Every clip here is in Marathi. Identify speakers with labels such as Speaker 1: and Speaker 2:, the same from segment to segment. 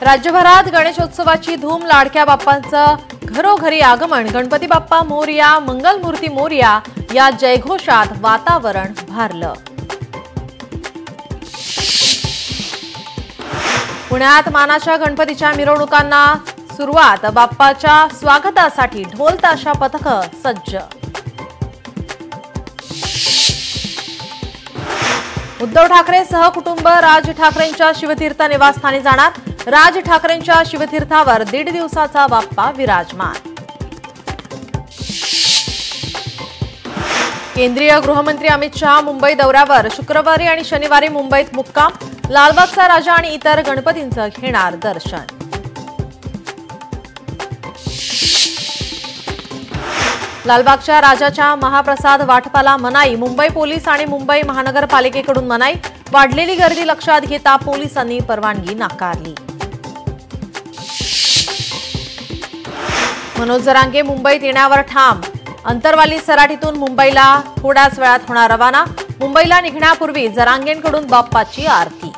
Speaker 1: राज्यभरात गणेशोत्सवाची धूम, लाडक्या बाप्पांचं घरोघरी आगमन, गणपती बाप्पा मोरया, मंगलमूर्ती मोरया या जयघोषात वातावरण भारलं। पुण्यात मानाच्या गणपतीच्या मिरवणुकांना सुरुवात, बाप्पाच्या स्वागतासाठी ढोल ताशा पथकं सज्ज। उद्धव ठाकरे सहकुटुंब राज ठाकरेंच्या शिवतीर्थ निवासस्थानी जाणार। राज ठाकरेंच्या शिवतीर्थावर 1.5 दिवसाचा बाप्पा विराजमान। केंद्रीय गृहमंत्री अमित शहा मुंबई दौऱ्यावर, शुक्रवारी आणि शनिवारी मुंबईत मुक्काम। लालबागचा राजा आणि इतर गणपतींचं घेणार दर्शन। लालबागच्या राजाच्या महाप्रसाद वाटपाला मनाई, मुंबई पोलीस आणि मुंबई महानगरपालिकेकडून मनाई। वाढलेली गर्दी लक्षात घेता पोलिसांनी परवानगी नाकारली। मनोज जरांगे मुंबईत येण्यावर ठाम, अंतरवाली सराटीतून मुंबईला थोड्याच वेळात होणार रवाना। मुंबईला निघण्यापूर्वी जरांगेंकडून बाप्पाची आरती।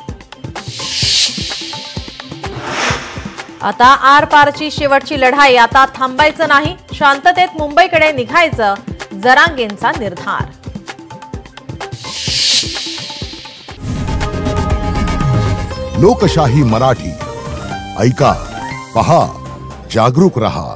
Speaker 1: आता आरपारची शेवटची लढाई, आता थांबायचं नाही, शांततेत मुंबईकडे निघायचं, जरांगेंचा निर्धार।
Speaker 2: लोकशाही मराठी ऐका, पहा, जागरूक रहा।